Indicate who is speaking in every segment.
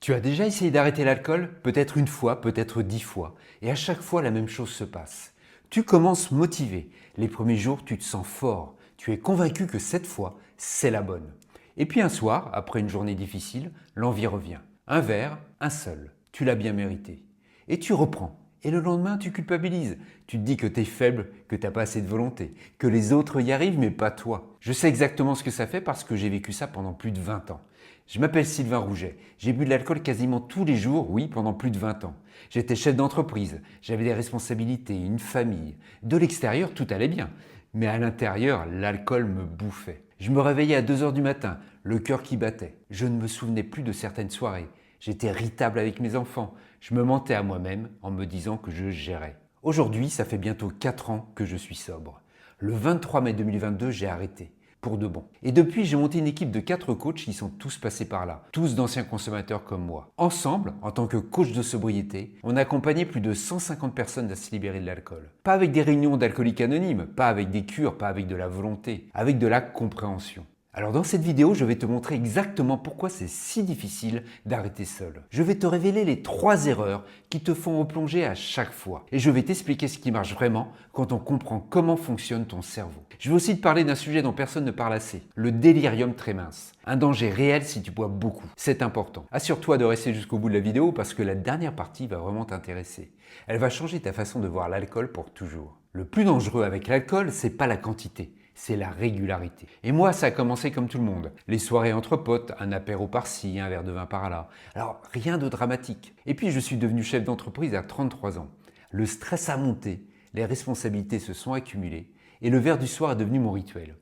Speaker 1: Tu as déjà essayé d'arrêter l'alcool? Peut-être une fois, peut-être 10 fois. Et à chaque fois, la même chose se passe. Tu commences motivé. Les premiers jours, tu te sens fort. Tu es convaincu que cette fois, c'est la bonne. Et puis un soir, après une journée difficile, l'envie revient. Un verre, un seul. Tu l'as bien mérité. Et tu reprends. Et le lendemain, tu culpabilises. Tu te dis que tu es faible, que tu n'as pas assez de volonté, que les autres y arrivent, mais pas toi. Je sais exactement ce que ça fait parce que j'ai vécu ça pendant plus de 20 ans. Je m'appelle Sylvain Rouget. J'ai bu de l'alcool quasiment tous les jours, oui, pendant plus de 20 ans. J'étais chef d'entreprise, j'avais des responsabilités, une famille. De l'extérieur, tout allait bien. Mais à l'intérieur, l'alcool me bouffait. Je me réveillais à 2 heures du matin, le cœur qui battait. Je ne me souvenais plus de certaines soirées. J'étais irritable avec mes enfants. Je me mentais à moi-même en me disant que je gérais. Aujourd'hui, ça fait bientôt 4 ans que je suis sobre. Le 23 mai 2022, j'ai arrêté. Pour de bon. Et depuis, j'ai monté une équipe de 4 coachs qui sont tous passés par là, tous d'anciens consommateurs comme moi. Ensemble, en tant que coach de sobriété, on a accompagné plus de 150 personnes à se libérer de l'alcool. Pas avec des réunions d'alcooliques anonymes, pas avec des cures, pas avec de la volonté, avec de la compréhension. Alors dans cette vidéo, je vais te montrer exactement pourquoi c'est si difficile d'arrêter seul. Je vais te révéler les 3 erreurs qui te font replonger à chaque fois. Et je vais t'expliquer ce qui marche vraiment quand on comprend comment fonctionne ton cerveau. Je vais aussi te parler d'un sujet dont personne ne parle assez, le délirium très mince. Un danger réel si tu bois beaucoup. C'est important. Assure-toi de rester jusqu'au bout de la vidéo parce que la dernière partie va vraiment t'intéresser. Elle va changer ta façon de voir l'alcool pour toujours. Le plus dangereux avec l'alcool, c'est pas la quantité. C'est la régularité. Et moi, ça a commencé comme tout le monde. Les soirées entre potes, un apéro par-ci, un verre de vin par-là. Alors, rien de dramatique. Et puis, je suis devenu chef d'entreprise à 33 ans. Le stress a monté, les responsabilités se sont accumulées et le verre du soir est devenu mon rituel.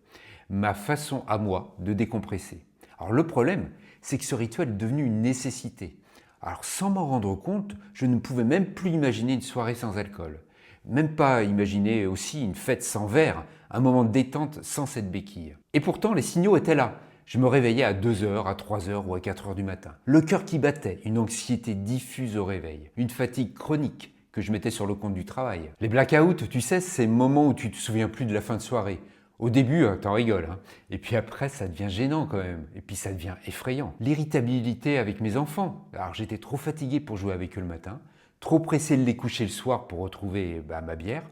Speaker 1: Ma façon à moi de décompresser. Alors, le problème, c'est que ce rituel est devenu une nécessité. Alors, sans m'en rendre compte, je ne pouvais même plus imaginer une soirée sans alcool. Même pas imaginer aussi une fête sans verre, un moment de détente sans cette béquille. Et pourtant, les signaux étaient là. Je me réveillais à 2 heures, à 3 heures ou à 4 heures du matin. Le cœur qui battait, une anxiété diffuse au réveil, une fatigue chronique que je mettais sur le compte du travail. Les blackouts, tu sais, c'est ces moments où tu te souviens plus de la fin de soirée. Au début, t'en rigoles, hein. Et puis après, ça devient gênant quand même. Et puis ça devient effrayant. L'irritabilité avec mes enfants. Alors j'étais trop fatigué pour jouer avec eux le matin, trop pressé de les coucher le soir pour retrouver ma bière.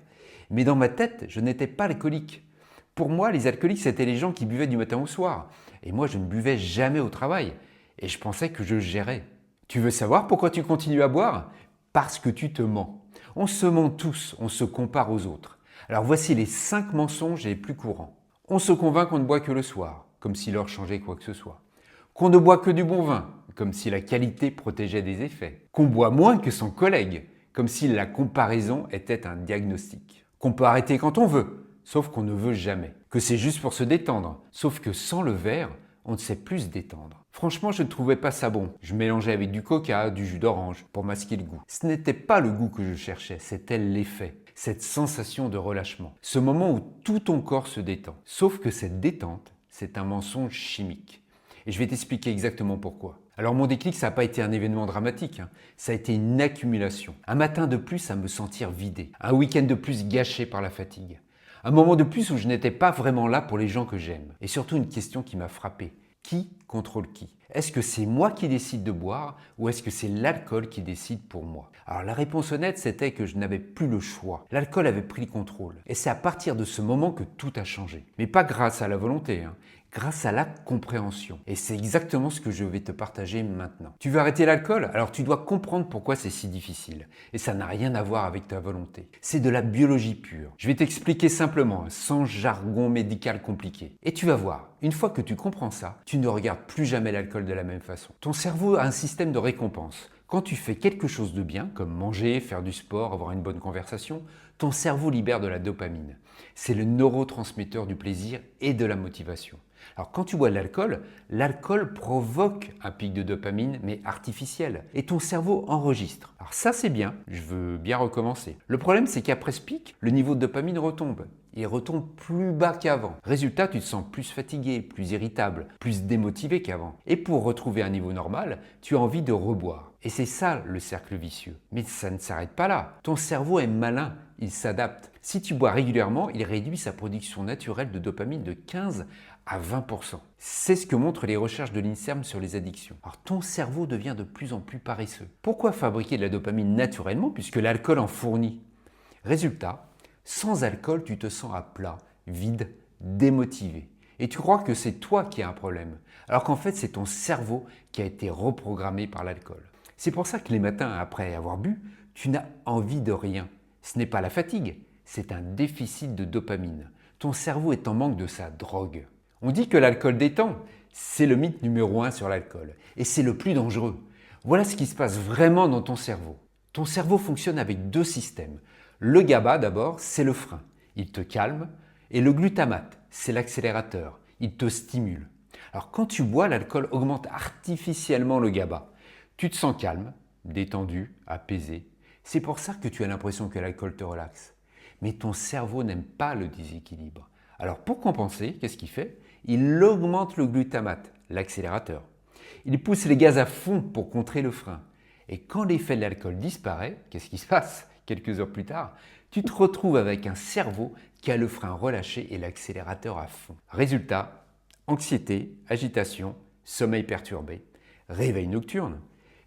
Speaker 1: Mais dans ma tête, je n'étais pas alcoolique. Pour moi, les alcooliques, c'était les gens qui buvaient du matin au soir. Et moi, je ne buvais jamais au travail. Et je pensais que je gérais. Tu veux savoir pourquoi tu continues à boire? Parce que tu te mens. On se ment tous, on se compare aux autres. Alors voici les 5 mensonges les plus courants. On se convainc qu'on ne boit que le soir, comme si l'heure changeait quoi que ce soit. Qu'on ne boit que du bon vin, comme si la qualité protégeait des effets. Qu'on boit moins que son collègue, comme si la comparaison était un diagnostic. Qu'on peut arrêter quand on veut, sauf qu'on ne veut jamais. Que c'est juste pour se détendre, sauf que sans le verre, on ne sait plus se détendre. Franchement, je ne trouvais pas ça bon. Je mélangeais avec du coca, du jus d'orange, pour masquer le goût. Ce n'était pas le goût que je cherchais, c'était l'effet. Cette sensation de relâchement. Ce moment où tout ton corps se détend. Sauf que cette détente, c'est un mensonge chimique. Et je vais t'expliquer exactement pourquoi. Alors mon déclic, ça n'a pas été un événement dramatique, hein. Ça a été une accumulation. Un matin de plus à me sentir vidé. Un week-end de plus gâché par la fatigue. Un moment de plus où je n'étais pas vraiment là pour les gens que j'aime. Et surtout une question qui m'a frappé. Qui contrôle qui? Est-ce que c'est moi qui décide de boire ou est-ce que c'est l'alcool qui décide pour moi? Alors la réponse honnête, c'était que je n'avais plus le choix. L'alcool avait pris le contrôle. Et c'est à partir de ce moment que tout a changé. Mais pas grâce à la volonté, hein. Grâce à la compréhension. Et c'est exactement ce que je vais te partager maintenant. Tu veux arrêter l'alcool? Alors tu dois comprendre pourquoi c'est si difficile. Et ça n'a rien à voir avec ta volonté. C'est de la biologie pure. Je vais t'expliquer simplement, sans jargon médical compliqué. Et tu vas voir, une fois que tu comprends ça, tu ne regardes plus jamais l'alcool de la même façon. Ton cerveau a un système de récompense. Quand tu fais quelque chose de bien, comme manger, faire du sport, avoir une bonne conversation, ton cerveau libère de la dopamine. C'est le neurotransmetteur du plaisir et de la motivation. Alors quand tu bois de l'alcool provoque un pic de dopamine, mais artificiel. Et ton cerveau enregistre. Alors ça c'est bien, je veux bien recommencer. Le problème c'est qu'après ce pic, le niveau de dopamine retombe. Il retombe plus bas qu'avant. Résultat, tu te sens plus fatigué, plus irritable, plus démotivé qu'avant. Et pour retrouver un niveau normal, tu as envie de reboire. Et c'est ça le cercle vicieux. Mais ça ne s'arrête pas là. Ton cerveau est malin, il s'adapte. Si tu bois régulièrement, il réduit sa production naturelle de dopamine de 15 à 20%. C'est ce que montrent les recherches de l'INSERM sur les addictions. Alors ton cerveau devient de plus en plus paresseux. Pourquoi fabriquer de la dopamine naturellement puisque l'alcool en fournit? Résultat, sans alcool, tu te sens à plat, vide, démotivé. Et tu crois que c'est toi qui as un problème, alors qu'en fait c'est ton cerveau qui a été reprogrammé par l'alcool. C'est pour ça que les matins après avoir bu, tu n'as envie de rien. Ce n'est pas la fatigue, c'est un déficit de dopamine. Ton cerveau est en manque de sa drogue. On dit que l'alcool détend. C'est le mythe numéro 1 sur l'alcool. Et c'est le plus dangereux. Voilà ce qui se passe vraiment dans ton cerveau. Ton cerveau fonctionne avec 2 systèmes. Le GABA d'abord, c'est le frein. Il te calme. Et le glutamate, c'est l'accélérateur. Il te stimule. Alors quand tu bois, l'alcool augmente artificiellement le GABA. Tu te sens calme, détendu, apaisé. C'est pour ça que tu as l'impression que l'alcool te relaxe. Mais ton cerveau n'aime pas le déséquilibre. Alors pour compenser, qu'est-ce qu'il fait? Il augmente le glutamate, l'accélérateur. Il pousse les gaz à fond pour contrer le frein. Et quand l'effet de l'alcool disparaît, qu'est-ce qui se passe? Quelques heures plus tard, tu te retrouves avec un cerveau qui a le frein relâché et l'accélérateur à fond. Résultat, anxiété, agitation, sommeil perturbé, réveil nocturne.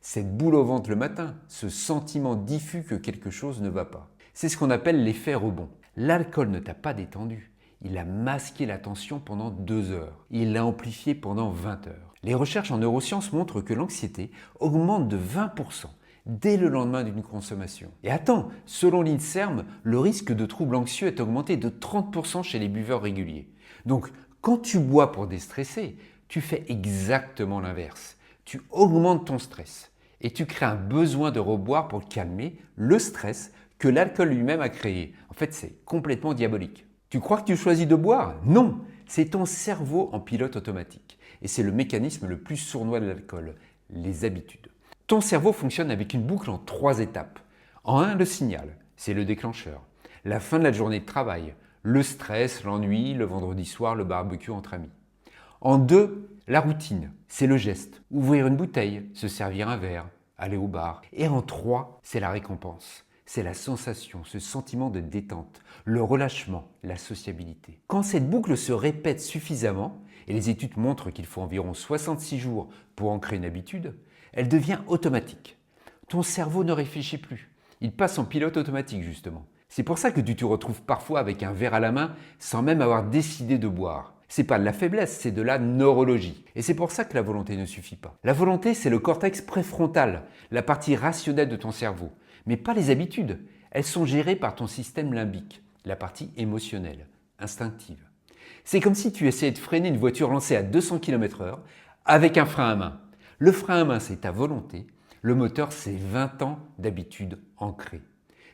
Speaker 1: Cette boule au ventre le matin, ce sentiment diffus que quelque chose ne va pas. C'est ce qu'on appelle l'effet rebond. L'alcool ne t'a pas détendu. Il a masqué la tension pendant 2 heures. Il l'a amplifié pendant 20 heures. Les recherches en neurosciences montrent que l'anxiété augmente de 20% dès le lendemain d'une consommation. Et attends, selon l'INSERM, le risque de troubles anxieux est augmenté de 30% chez les buveurs réguliers. Donc, quand tu bois pour déstresser, tu fais exactement l'inverse. Tu augmentes ton stress et tu crées un besoin de reboire pour calmer le stress que l'alcool lui-même a créé. En fait, c'est complètement diabolique. Tu crois que tu choisis de boire? Non, c'est ton cerveau en pilote automatique. Et c'est le mécanisme le plus sournois de l'alcool, les habitudes. Ton cerveau fonctionne avec une boucle en 3 étapes. En 1, le signal, c'est le déclencheur. La fin de la journée de travail, le stress, l'ennui, le vendredi soir, le barbecue entre amis. En 2, la routine, c'est le geste. Ouvrir une bouteille, se servir un verre, aller au bar. Et en 3, c'est la récompense. C'est la sensation, ce sentiment de détente, le relâchement, la sociabilité. Quand cette boucle se répète suffisamment, et les études montrent qu'il faut environ 66 jours pour ancrer une habitude, elle devient automatique. Ton cerveau ne réfléchit plus. Il passe en pilote automatique justement. C'est pour ça que tu te retrouves parfois avec un verre à la main sans même avoir décidé de boire. C'est pas de la faiblesse, c'est de la neurologie. Et c'est pour ça que la volonté ne suffit pas. La volonté, c'est le cortex préfrontal, la partie rationnelle de ton cerveau. Mais pas les habitudes. Elles sont gérées par ton système limbique, la partie émotionnelle, instinctive. C'est comme si tu essayais de freiner une voiture lancée à 200 km/h avec un frein à main. Le frein à main, c'est ta volonté. Le moteur, c'est 20 ans d'habitude ancrée.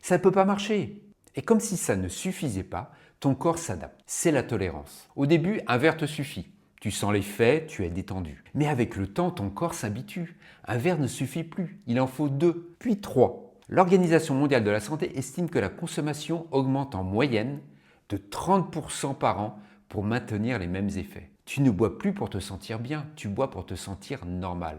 Speaker 1: Ça ne peut pas marcher. Et comme si ça ne suffisait pas, ton corps s'adapte. C'est la tolérance. Au début, un verre te suffit. Tu sens l'effet, tu es détendu. Mais avec le temps, ton corps s'habitue. Un verre ne suffit plus. Il en faut 2, puis 3. L'Organisation mondiale de la santé estime que la consommation augmente en moyenne de 30% par an pour maintenir les mêmes effets. Tu ne bois plus pour te sentir bien, tu bois pour te sentir normal.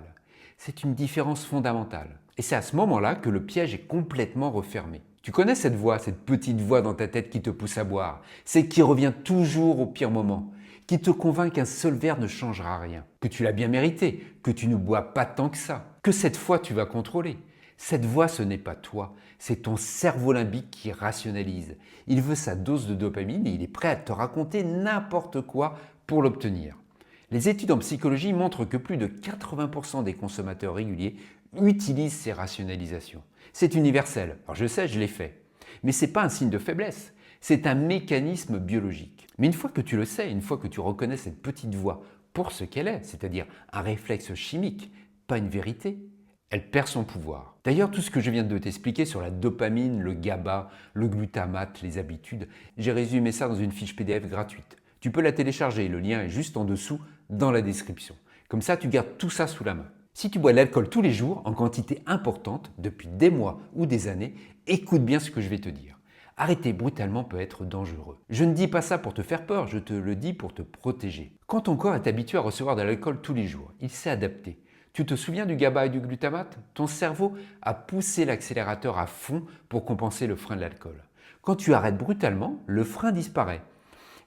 Speaker 1: C'est une différence fondamentale. Et c'est à ce moment-là que le piège est complètement refermé. Tu connais cette voix, cette petite voix dans ta tête qui te pousse à boire, celle qui revient toujours au pire moment, qui te convainc qu'un seul verre ne changera rien, que tu l'as bien mérité, que tu ne bois pas tant que ça, que cette fois tu vas contrôler. Cette voix, ce n'est pas toi, c'est ton cerveau limbique qui rationalise. Il veut sa dose de dopamine et il est prêt à te raconter n'importe quoi pour l'obtenir. Les études en psychologie montrent que plus de 80% des consommateurs réguliers utilisent ces rationalisations. C'est universel. Alors je sais, je l'ai fait. Mais ce n'est pas un signe de faiblesse. C'est un mécanisme biologique. Mais une fois que tu le sais, une fois que tu reconnais cette petite voix pour ce qu'elle est, c'est-à-dire un réflexe chimique, pas une vérité, elle perd son pouvoir. D'ailleurs, tout ce que je viens de t'expliquer sur la dopamine, le GABA, le glutamate, les habitudes, j'ai résumé ça dans une fiche PDF gratuite. Tu peux la télécharger, le lien est juste en dessous dans la description. Comme ça, tu gardes tout ça sous la main. Si tu bois de l'alcool tous les jours, en quantité importante, depuis des mois ou des années, écoute bien ce que je vais te dire. Arrêter brutalement peut être dangereux. Je ne dis pas ça pour te faire peur, je te le dis pour te protéger. Quand ton corps est habitué à recevoir de l'alcool tous les jours, il s'est adapté. Tu te souviens du GABA et du glutamate? Ton cerveau a poussé l'accélérateur à fond pour compenser le frein de l'alcool. Quand tu arrêtes brutalement, le frein disparaît.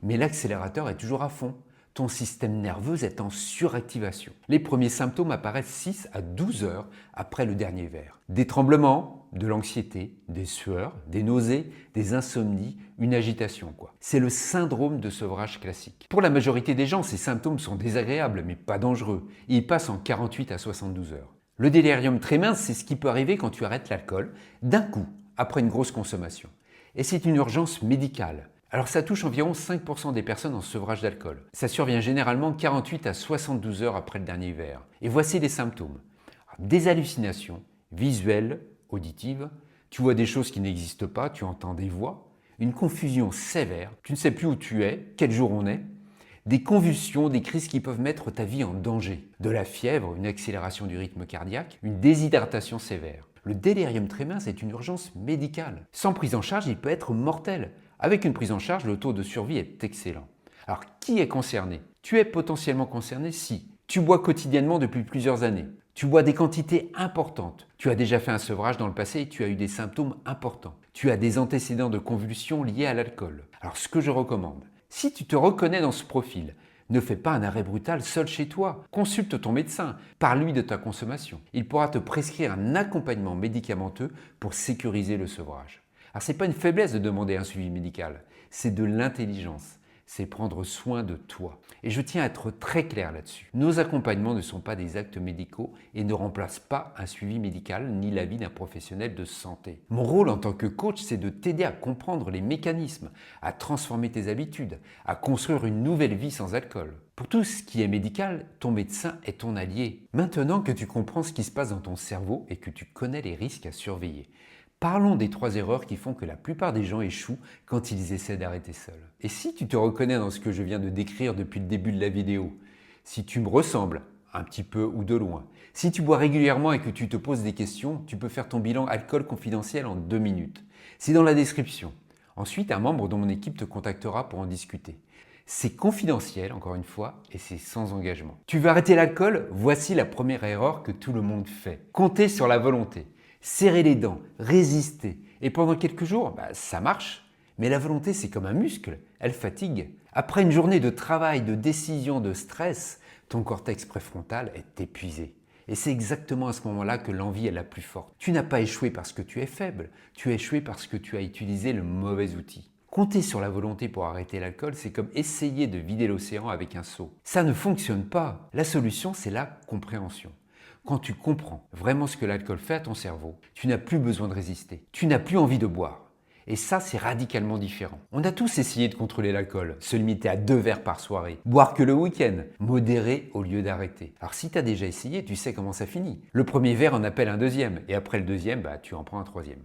Speaker 1: Mais l'accélérateur est toujours à fond. ton système nerveux est en suractivation. Les premiers symptômes apparaissent 6 à 12 heures après le dernier verre. Des tremblements, de l'anxiété, des sueurs, des nausées, des insomnies, une agitation quoi. C'est le syndrome de sevrage classique. Pour la majorité des gens, ces symptômes sont désagréables mais pas dangereux. Ils passent en 48 à 72 heures. Le délirium très mince, c'est ce qui peut arriver quand tu arrêtes l'alcool d'un coup, après une grosse consommation. Et c'est une urgence médicale. Alors ça touche environ 5% des personnes en sevrage d'alcool. Ça survient généralement 48 à 72 heures après le dernier verre. Et voici les symptômes. Des hallucinations visuelles, auditives, tu vois des choses qui n'existent pas, tu entends des voix, une confusion sévère, tu ne sais plus où tu es, quel jour on est, des convulsions, des crises qui peuvent mettre ta vie en danger, de la fièvre, une accélération du rythme cardiaque, une déshydratation sévère. Le délirium très mince est une urgence médicale. Sans prise en charge, il peut être mortel. Avec une prise en charge, le taux de survie est excellent. Alors, qui est concerné? Tu es potentiellement concerné si tu bois quotidiennement depuis plusieurs années, tu bois des quantités importantes, tu as déjà fait un sevrage dans le passé et tu as eu des symptômes importants, tu as des antécédents de convulsions liés à l'alcool. Alors, ce que je recommande, si tu te reconnais dans ce profil, ne fais pas un arrêt brutal seul chez toi. Consulte ton médecin, parle-lui de ta consommation. Il pourra te prescrire un accompagnement médicamenteux pour sécuriser le sevrage. Alors ce n'est pas une faiblesse de demander un suivi médical, c'est de l'intelligence, c'est prendre soin de toi. Et je tiens à être très clair là-dessus. Nos accompagnements ne sont pas des actes médicaux et ne remplacent pas un suivi médical ni l'avis d'un professionnel de santé. Mon rôle en tant que coach, c'est de t'aider à comprendre les mécanismes, à transformer tes habitudes, à construire une nouvelle vie sans alcool. Pour tout ce qui est médical, ton médecin est ton allié. Maintenant que tu comprends ce qui se passe dans ton cerveau et que tu connais les risques à surveiller, parlons des 3 erreurs qui font que la plupart des gens échouent quand ils essaient d'arrêter seuls. Et si tu te reconnais dans ce que je viens de décrire depuis le début de la vidéo, si tu me ressembles un petit peu ou de loin, si tu bois régulièrement et que tu te poses des questions, tu peux faire ton bilan alcool confidentiel en 2 minutes. C'est dans la description. Ensuite, un membre de mon équipe te contactera pour en discuter. C'est confidentiel, encore une fois, et c'est sans engagement. Tu veux arrêter l'alcool? Voici la première erreur que tout le monde fait. Compter sur la volonté. Serrer les dents, résister. Et pendant quelques jours, ça marche. Mais la volonté, c'est comme un muscle, elle fatigue. Après une journée de travail, de décision, de stress, ton cortex préfrontal est épuisé. Et c'est exactement à ce moment-là que l'envie est la plus forte. Tu n'as pas échoué parce que tu es faible, tu as échoué parce que tu as utilisé le mauvais outil. Compter sur la volonté pour arrêter l'alcool, c'est comme essayer de vider l'océan avec un seau. Ça ne fonctionne pas. La solution, c'est la compréhension. Quand tu comprends vraiment ce que l'alcool fait à ton cerveau, tu n'as plus besoin de résister. Tu n'as plus envie de boire. Et ça, c'est radicalement différent. On a tous essayé de contrôler l'alcool, se limiter à 2 verres par soirée, boire que le week-end, modérer au lieu d'arrêter. Alors si tu as déjà essayé, tu sais comment ça finit. Le premier verre en appelle un deuxième, et après le deuxième, tu en prends un troisième.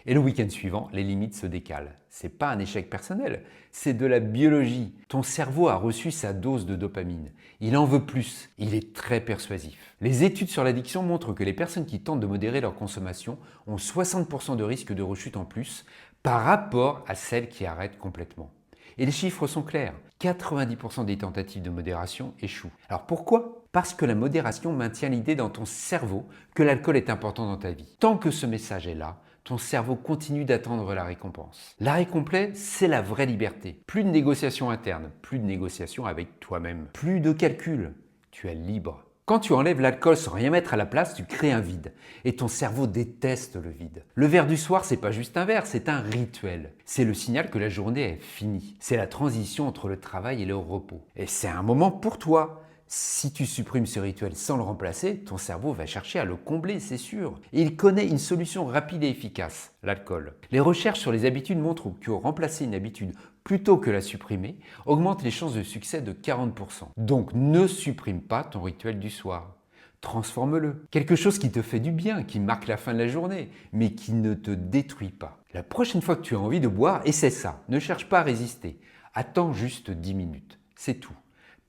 Speaker 1: Et le week-end suivant, les limites se décalent. C'est pas un échec personnel, c'est de la biologie. Ton cerveau a reçu sa dose de dopamine. Il en veut plus. Il est très persuasif. Les études sur l'addiction montrent que les personnes qui tentent de modérer leur consommation ont 60% de risque de rechute en plus par rapport à celles qui arrêtent complètement. Et les chiffres sont clairs. 90% des tentatives de modération échouent. Alors pourquoi? Parce que la modération maintient l'idée dans ton cerveau que l'alcool est important dans ta vie. Tant que ce message est là, ton cerveau continue d'attendre la récompense. L'arrêt complet, c'est la vraie liberté. Plus de négociation interne, plus de négociation avec toi-même, plus de calcul. Tu es libre. Quand tu enlèves l'alcool sans rien mettre à la place, tu crées un vide. Et ton cerveau déteste le vide. Le verre du soir, c'est pas juste un verre, c'est un rituel. C'est le signal que la journée est finie. C'est la transition entre le travail et le repos. Et c'est un moment pour toi. Si tu supprimes ce rituel sans le remplacer, ton cerveau va chercher à le combler, c'est sûr. Et il connaît une solution rapide et efficace, l'alcool. Les recherches sur les habitudes montrent que remplacer une habitude plutôt que la supprimer augmente les chances de succès de 40%. Donc ne supprime pas ton rituel du soir. Transforme-le. Quelque chose qui te fait du bien, qui marque la fin de la journée, mais qui ne te détruit pas. La prochaine fois que tu as envie de boire, essaie ça. Ne cherche pas à résister. Attends juste 10 minutes. C'est tout.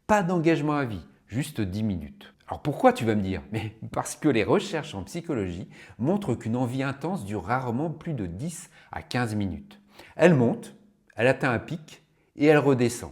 Speaker 1: Pas d'engagement à vie, juste 10 minutes. Alors pourquoi tu vas me dire? Mais parce que les recherches en psychologie montrent qu'une envie intense dure rarement plus de 10 à 15 minutes. Elle monte, elle atteint un pic et elle redescend.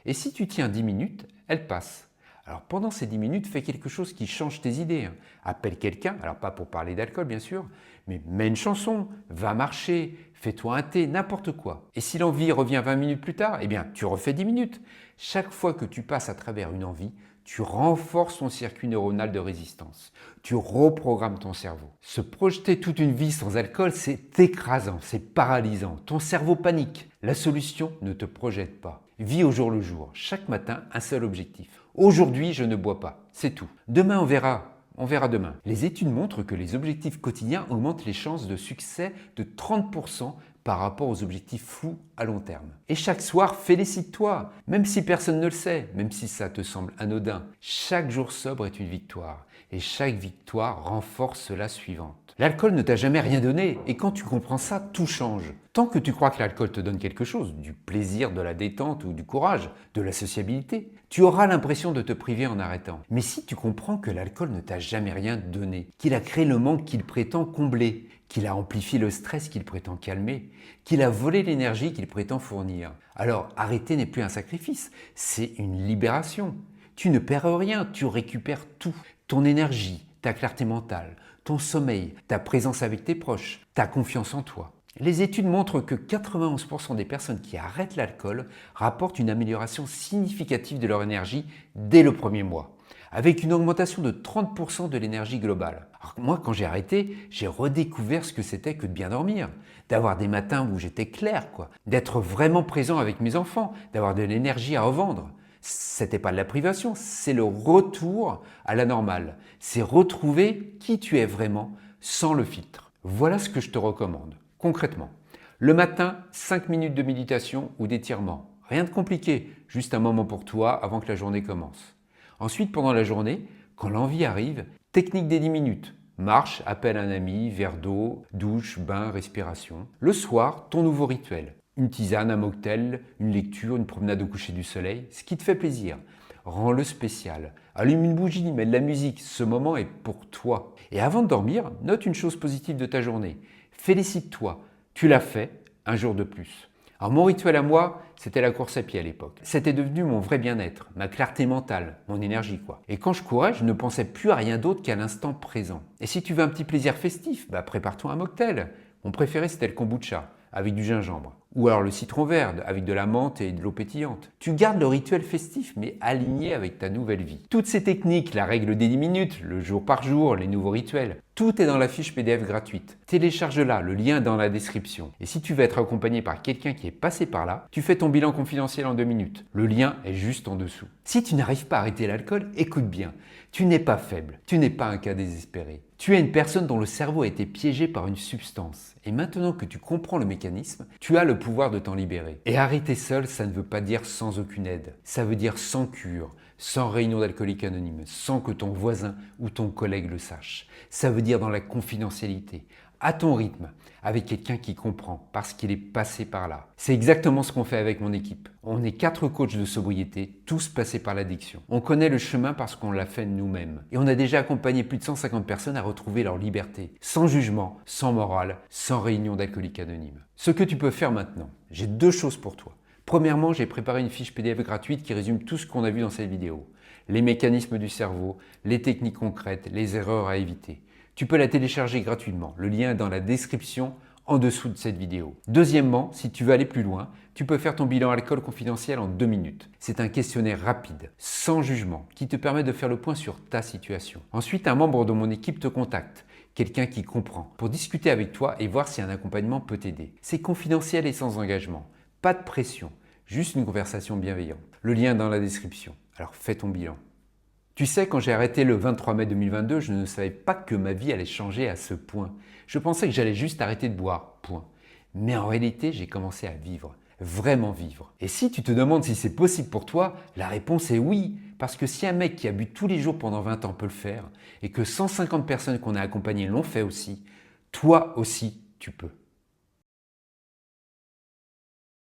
Speaker 1: Et si tu tiens 10 minutes, elle passe. Alors pendant ces 10 minutes, fais quelque chose qui change tes idées. Appelle quelqu'un, alors pas pour parler d'alcool bien sûr, mais mets une chanson, va marcher, fais-toi un thé, n'importe quoi. Et si l'envie revient 20 minutes plus tard, eh bien tu refais 10 minutes. Chaque fois que tu passes à travers une envie, tu renforces ton circuit neuronal de résistance. Tu reprogrammes ton cerveau. Se projeter toute une vie sans alcool, c'est écrasant, c'est paralysant. Ton cerveau panique. La solution, ne te projette pas. Vis au jour le jour. Chaque matin, un seul objectif. Aujourd'hui, je ne bois pas. C'est tout. Demain, on verra. On verra demain. Les études montrent que les objectifs quotidiens augmentent les chances de succès de 30% par rapport aux objectifs flous à long terme. Et chaque soir, félicite-toi, même si personne ne le sait, même si ça te semble anodin. Chaque jour sobre est une victoire, et chaque victoire renforce la suivante. L'alcool ne t'a jamais rien donné, et quand tu comprends ça, tout change. Tant que tu crois que l'alcool te donne quelque chose, du plaisir, de la détente ou du courage, de la sociabilité, tu auras l'impression de te priver en arrêtant. Mais si tu comprends que l'alcool ne t'a jamais rien donné, qu'il a créé le manque qu'il prétend combler, qu'il a amplifié le stress qu'il prétend calmer, qu'il a volé l'énergie qu'il prétend fournir, alors arrêter n'est plus un sacrifice, c'est une libération. Tu ne perds rien, tu récupères tout. Ton énergie, ta clarté mentale, ton sommeil, ta présence avec tes proches, ta confiance en toi. Les études montrent que 91% des personnes qui arrêtent l'alcool rapportent une amélioration significative de leur énergie dès le premier mois, avec une augmentation de 30% de l'énergie globale. Alors moi, quand j'ai arrêté, j'ai redécouvert ce que c'était que de bien dormir, d'avoir des matins où j'étais clair, d'être vraiment présent avec mes enfants, d'avoir de l'énergie à revendre. C'était pas de la privation, c'est le retour à la normale. C'est retrouver qui tu es vraiment sans le filtre. Voilà ce que je te recommande. Concrètement, le matin, 5 minutes de méditation ou d'étirement. Rien de compliqué, juste un moment pour toi avant que la journée commence. Ensuite, pendant la journée, quand l'envie arrive, technique des 10 minutes. Marche, appelle un ami, verre d'eau, douche, bain, respiration. Le soir, ton nouveau rituel. Une tisane, un mocktail, une lecture, une promenade au coucher du soleil, ce qui te fait plaisir. Rends-le spécial. Allume une bougie, mets de la musique, ce moment est pour toi. Et avant de dormir, note une chose positive de ta journée. Félicite-toi, tu l'as fait, un jour de plus. Alors mon rituel à moi, c'était la course à pied à l'époque. C'était devenu mon vrai bien-être, ma clarté mentale, mon énergie Et quand je courais, je ne pensais plus à rien d'autre qu'à l'instant présent. Et si tu veux un petit plaisir festif, prépare-toi un mocktail. Mon préféré c'était le kombucha, avec du gingembre. Ou alors le citron vert, avec de la menthe et de l'eau pétillante. Tu gardes le rituel festif, mais aligné avec ta nouvelle vie. Toutes ces techniques, la règle des 10 minutes, le jour par jour, les nouveaux rituels, tout est dans la fiche PDF gratuite. Télécharge-la, le lien est dans la description. Et si tu veux être accompagné par quelqu'un qui est passé par là, tu fais ton bilan confidentiel en 2 minutes. Le lien est juste en dessous. Si tu n'arrives pas à arrêter l'alcool, écoute bien. Tu n'es pas faible, tu n'es pas un cas désespéré. Tu es une personne dont le cerveau a été piégé par une substance. Et maintenant que tu comprends le mécanisme, tu as le pouvoir de t'en libérer. Et arrêter seul, ça ne veut pas dire sans aucune aide. Ça veut dire sans cure, sans réunion d'alcooliques anonymes, sans que ton voisin ou ton collègue le sache. Ça veut dire dans la confidentialité, à ton rythme, avec quelqu'un qui comprend, parce qu'il est passé par là. C'est exactement ce qu'on fait avec mon équipe. On est 4 coachs de sobriété, tous passés par l'addiction. On connaît le chemin parce qu'on l'a fait nous-mêmes. Et on a déjà accompagné plus de 150 personnes à retrouver leur liberté, sans jugement, sans morale, sans réunion d'alcooliques anonymes. Ce que tu peux faire maintenant, j'ai 2 choses pour toi. Premièrement, j'ai préparé une fiche PDF gratuite qui résume tout ce qu'on a vu dans cette vidéo. Les mécanismes du cerveau, les techniques concrètes, les erreurs à éviter. Tu peux la télécharger gratuitement. Le lien est dans la description en dessous de cette vidéo. Deuxièmement, si tu veux aller plus loin, tu peux faire ton bilan alcool confidentiel en 2 minutes. C'est un questionnaire rapide, sans jugement, qui te permet de faire le point sur ta situation. Ensuite, un membre de mon équipe te contacte, quelqu'un qui comprend, pour discuter avec toi et voir si un accompagnement peut t'aider. C'est confidentiel et sans engagement. Pas de pression, juste une conversation bienveillante. Le lien est dans la description. Alors fais ton bilan. Tu sais, quand j'ai arrêté le 23 mai 2022, je ne savais pas que ma vie allait changer à ce point. Je pensais que j'allais juste arrêter de boire, point. Mais en réalité, j'ai commencé à vivre, vraiment vivre. Et si tu te demandes si c'est possible pour toi, la réponse est oui. Parce que si un mec qui a bu tous les jours pendant 20 ans peut le faire, et que 150 personnes qu'on a accompagnées l'ont fait aussi, toi aussi, tu peux.